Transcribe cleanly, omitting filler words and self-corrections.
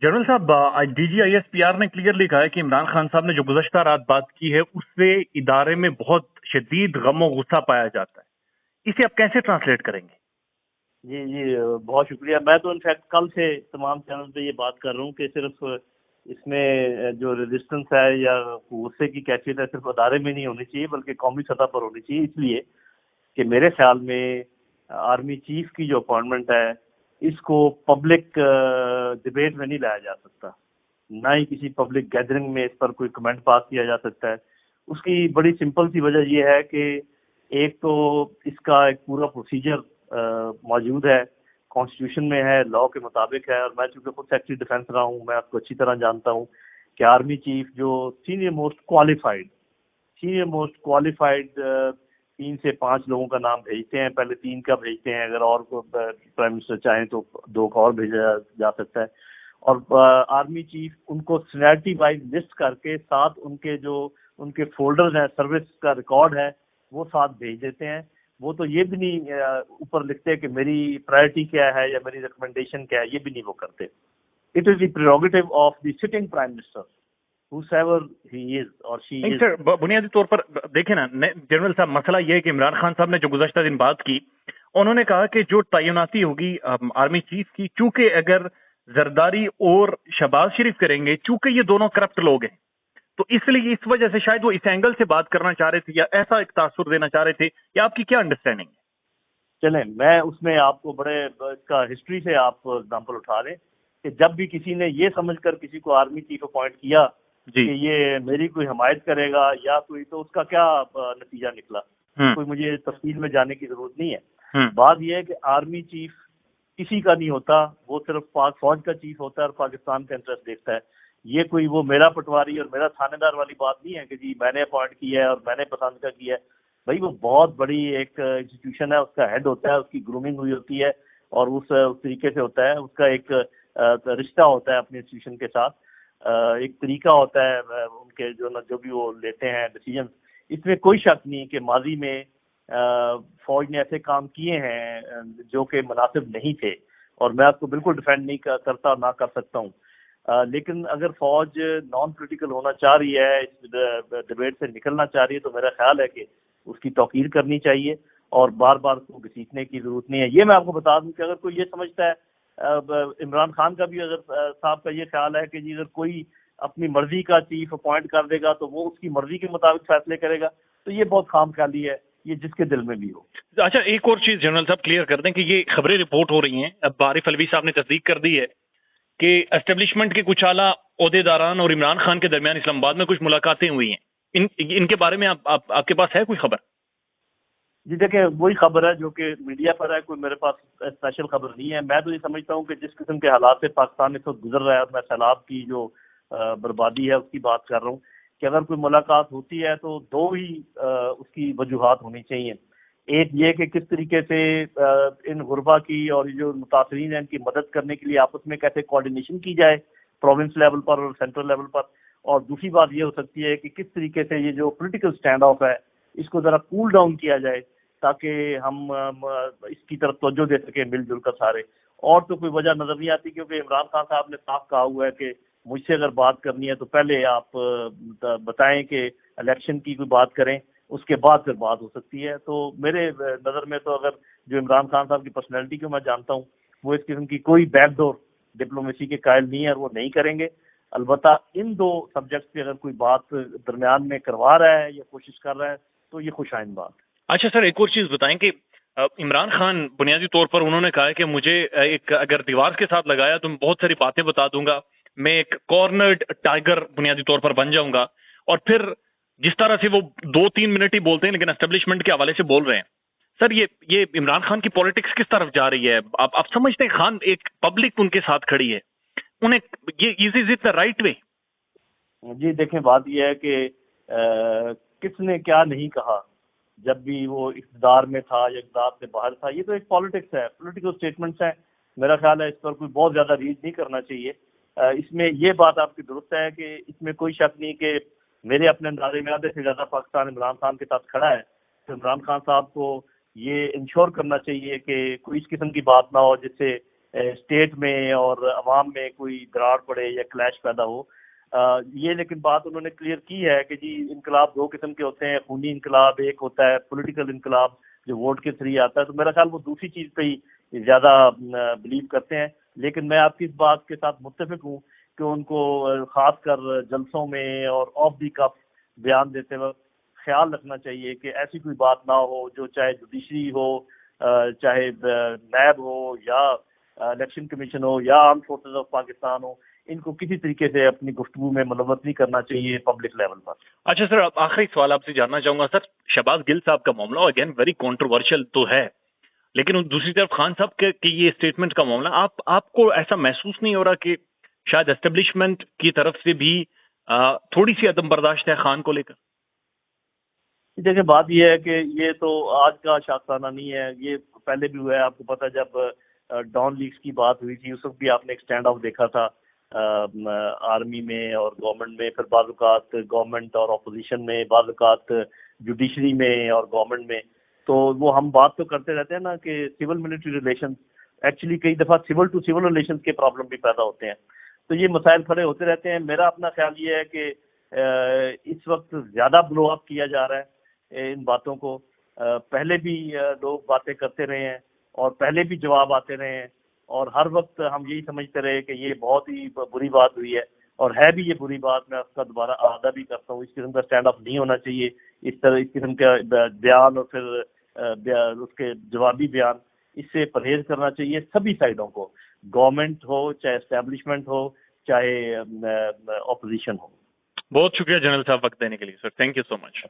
General साहब, DGISPR ने clearly कहा है कि इमरान खान साहब ने जो गुज़श्ता रात बात की है उससे इदारे में बहुत शदीद गम और गुस्सा पाया जाता है। इसे आप कैसे ट्रांसलेट करेंगे? जी जी, बहुत शुक्रिया। मैं तो इनफैक्ट कल से तमाम चैनल पे ये बात कर रहा हूँ कि सिर्फ इसमें जो रेजिस्टेंस है या गुस्से की कैफियत है सिर्फ अदारे में नहीं होनी चाहिए बल्कि कौमी सतह पर होनी चाहिए, इसलिए कि मेरे ख्याल में आर्मी चीफ की जो अपॉइंटमेंट है इसको पब्लिक डिबेट में नहीं लाया जा सकता, ना ही किसी पब्लिक गैदरिंग में इस पर कोई कमेंट पास किया जा सकता है। उसकी बड़ी सिंपल सी वजह यह है कि एक तो इसका एक पूरा प्रोसीजर मौजूद है, कॉन्स्टिट्यूशन में है, लॉ के मुताबिक है। और मैं चूंकि खुद सेक्रेटरी डिफेंस रहा हूँ, मैं आपको अच्छी तरह जानता हूँ कि आर्मी चीफ जो सीनियर मोस्ट क्वालिफाइड 3 से 5 लोगों का नाम भेजते हैं। पहले 3 का भेजते हैं, अगर और को प्राइम मिनिस्टर चाहें तो 2 का और भेजा जा सकता है। और आर्मी चीफ उनको सीनियरिटी वाइज लिस्ट करके साथ उनके फोल्डर्स हैं, सर्विस का रिकॉर्ड है, वो साथ भेज देते हैं। वो तो ये भी नहीं ऊपर लिखते कि मेरी प्रायोरिटी क्या है या मेरी रिकमेंडेशन क्या है, ये भी नहीं वो करते। It is the prerogative of the sitting prime minister whosoever he is or she नहीं is। सर, बुनियादी तौर पर देखें ना जनरल साहब, मसला ये है कि इमरान खान साहब ने जो गुज़श्ता दिन बात की, उन्होंने कहा कि जो तैनाती होगी आर्मी चीफ की, चूंकि अगर जरदारी और शहबाज शरीफ करेंगे, चूंकि ये दोनों करप्ट लोग हैं, तो इसलिए इस वजह से शायद वो इस एंगल से बात करना चाह रहे थे या ऐसा एक तासुर देना चाह रहे थे, या आपकी क्या अंडरस्टैंडिंग है? चलें, मैं उसमें आपको बड़े इसका हिस्ट्री से आप एग्जांपल उठा लें कि जब भी किसी ने ये समझकर किसी को आर्मी चीफ अपॉइंट किया जी। कि ये मेरी कोई हमायत करेगा या कोई, तो उसका क्या नतीजा निकला, कोई मुझे तफसील में जाने की जरूरत नहीं है। बात यह है कि आर्मी चीफ किसी का नहीं होता, वो सिर्फ पाक फौज का चीफ होता है और पाकिस्तान का इंटरेस्ट देखता है। ये कोई वो मेरा पटवारी और मेरा थानेदार वाली बात नहीं है कि जी मैंने अपॉइंट किया है और मैंने पसंद का किया है। भाई वो बहुत बड़ी एक इंस्टीट्यूशन है, उसका हेड होता है, उसकी ग्रूमिंग हुई होती है और उस तरीके से होता है, उसका एक रिश्ता होता है अपने इंस्टीट्यूशन के साथ, एक तरीका होता है उनके जो भी वो लेते हैं डिसीजन। इसमें कोई शक नहीं कि माजी में फौज ने ऐसे काम किए हैं जो कि मुनासिब नहीं थे, और मैं आपको बिल्कुल डिफेंड नहीं करता, ना कर सकता हूँ। लेकिन अगर फौज नॉन पॉलिटिकल होना चाह रही है, इस डिबेट से निकलना चाह रही है, तो मेरा ख्याल है कि उसकी तौकीर करनी चाहिए और बार बार उसको घसीटने की जरूरत नहीं है। ये मैं आपको बता दूं कि अगर कोई ये समझता है, इमरान खान का भी अगर साहब का ये ख्याल है कि जी अगर कोई अपनी मर्जी का चीफ अपॉइंट कर देगा तो वो उसकी मर्जी के मुताबिक फैसले करेगा, तो ये बहुत खाम ख्याली है, ये जिसके दिल में भी हो। अच्छा, एक और चीज जनरल साहब क्लियर कर दें कि ये खबरें रिपोर्ट हो रही हैं, अब आरिफ अलवी साहब ने तस्दीक कर दी है कि एस्टेब्लिशमेंट के कुछ आला ओहदेदारान और इमरान खान के दरमियान इस्लामाबाद में कुछ मुलाकातें हुई हैं। इनके बारे में आपके पास है कोई खबर? जी देखिए, वही खबर है जो कि मीडिया पर है, कोई मेरे पास स्पेशल खबर नहीं है। मैं तो ये समझता हूँ कि जिस किस्म के हालात से पाकिस्तान इस वक्त गुजर रहा है, और मैं सैलाब की जो बर्बादी है उसकी बात कर रहा हूँ, कि अगर कोई मुलाकात होती है तो 2 ही उसकी वजूहात होनी चाहिए। एक ये कि किस तरीके से इन गुरबा की और जो मुतासरीन हैं इनकी मदद करने के लिए आपस में कैसे कोऑर्डिनेशन की जाए प्रोविंस लेवल पर और सेंट्रल लेवल पर। और दूसरी बात ये हो सकती है कि किस तरीके से ये जो पॉलिटिकल स्टैंड ऑफ है इसको जरा कूल डाउन किया जाए, ताकि हम इसकी तरफ तवज्जो दे सके मिलजुल कर सारे। और तो कोई वजह नजर नहीं आती, क्योंकि इमरान खान साहब ने साफ कहा हुआ है कि मुझसे अगर बात करनी है तो पहले आप बताएं कि इलेक्शन की कोई बात करें, उसके बाद फिर बात हो सकती है। तो मेरे नज़र में तो अगर जो इमरान खान साहब की पर्सनैलिटी को मैं जानता हूँ, वो इस किस्म की कोई बैकडोर डिप्लोमेसी के कायल नहीं है और वो नहीं करेंगे। अलबत्ता इन 2 सब्जेक्ट पे अगर कोई बात दरमियान में करवा रहा है या कोशिश कर रहा है तो ये खुशाइन बात। अच्छा सर, एक और चीज बताएं कि इमरान खान बुनियादी तौर पर उन्होंने कहा है कि मुझे एक अगर दीवार के साथ लगाया तो मैं बहुत सारी बातें बता दूंगा, मैं एक कॉर्नर्ड टाइगर बुनियादी तौर पर बन जाऊंगा। और फिर जिस तरह से वो 2-3 मिनट ही बोलते हैं लेकिन एस्टेब्लिशमेंट के हवाले से बोल रहे हैं, सर ये इमरान खान की पॉलिटिक्स किस तरफ जा रही है? आप समझते हैं खान, एक पब्लिक उनके साथ खड़ी है, उन्हें ये is it the right way? जी देखें, बात यह है कि किसने क्या नहीं कहा जब भी वो इक़्तिदार में था या इक़्तिदार से बाहर था। ये तो एक पॉलिटिक्स है, पॉलिटिकल स्टेटमेंट्स हैं। मेरा ख्याल है इस पर कोई बहुत ज़्यादा रीड नहीं करना चाहिए। इसमें ये बात आपकी दुरुस्त है कि इसमें कोई शक नहीं कि मेरे अपने अंदाजे में आधे से ज़्यादा पाकिस्तान इमरान खान के साथ खड़ा है। तो इमरान खान साहब को ये इंश्योर करना चाहिए कि कोई इस किस्म की बात ना हो जिससे स्टेट में और अवाम में कोई दरार पड़े या क्लैश पैदा हो। ये लेकिन बात उन्होंने क्लियर की है कि जी इनकलाब दो किस्म के होते हैं, खूनी इनकलाब एक होता है, पॉलिटिकल इनकलाब जो वोट के थ्रू आता है। तो मेरा ख्याल वो दूसरी चीज पे ही ज्यादा बिलीव करते हैं। लेकिन मैं आपकी इस बात के साथ मुत्तफिक हूँ कि उनको खासकर जलसों में और ऑफ दी कफ बयान देते वक्त ख्याल रखना चाहिए कि ऐसी कोई बात ना हो जो चाहे जुडिशरी हो, चाहे नैब हो या इलेक्शन कमीशन हो या आर्म फोर्सेस ऑफ पाकिस्तान हो, इनको किसी तरीके से अपनी गुफ्तगू में मुलव्वस नहीं करना चाहिए पब्लिक लेवल पर। अच्छा सर, आखिरी सवाल आपसे जानना चाहूंगा सर, शहबाज गिल साहब का मामला अगेन वेरी कंट्रोवर्शियल तो है, लेकिन दूसरी तरफ खान साहब के ये स्टेटमेंट का मामला, आपको ऐसा महसूस नहीं हो रहा कि शायद एस्टेब्लिशमेंट की तरफ से भी थोड़ी सी अदम बर्दाश्त है खान को लेकर? देखिए बात यह है कि ये तो आज का शाखसाना नहीं है, ये पहले भी हुआ है। आपको पता जब डॉन लीग्स की बात हुई थी उस वक्त भी आपने एक स्टैंड ऑफ देखा था आर्मी में और गवर्नमेंट में, फिर बाज़-औक़ात गवर्नमेंट और अपोजिशन में, बाज़-औक़ात जुडिशरी में और गवर्नमेंट में। तो वो हम बात तो करते रहते हैं ना कि सिविल मिलिट्री रिलेशन, एक्चुअली कई दफ़ा सिविल टू सिविल रिलेशन के प्रॉब्लम भी पैदा होते हैं। तो ये मसाइल खड़े होते रहते हैं। मेरा अपना ख्याल ये है कि इस वक्त ज़्यादा ब्लो अप किया जा रहा है इन बातों को। पहले भी लोग बातें करते रहे हैं और पहले भी जवाब आते रहे हैं और हर वक्त हम यही समझते रहे कि ये बहुत ही बुरी बात हुई है, और है भी ये बुरी बात। मैं उसका दोबारा आदा भी करता हूँ, इस किस्म का स्टैंड अप नहीं होना चाहिए। इस किस्म का बयान और फिर उसके जवाबी बयान, इससे परहेज करना चाहिए सभी साइडों को, गवर्नमेंट हो चाहे एस्टेब्लिशमेंट हो चाहे अपोजिशन हो। बहुत शुक्रिया जनरल साहब वक्त देने के लिए sir, thank you so much.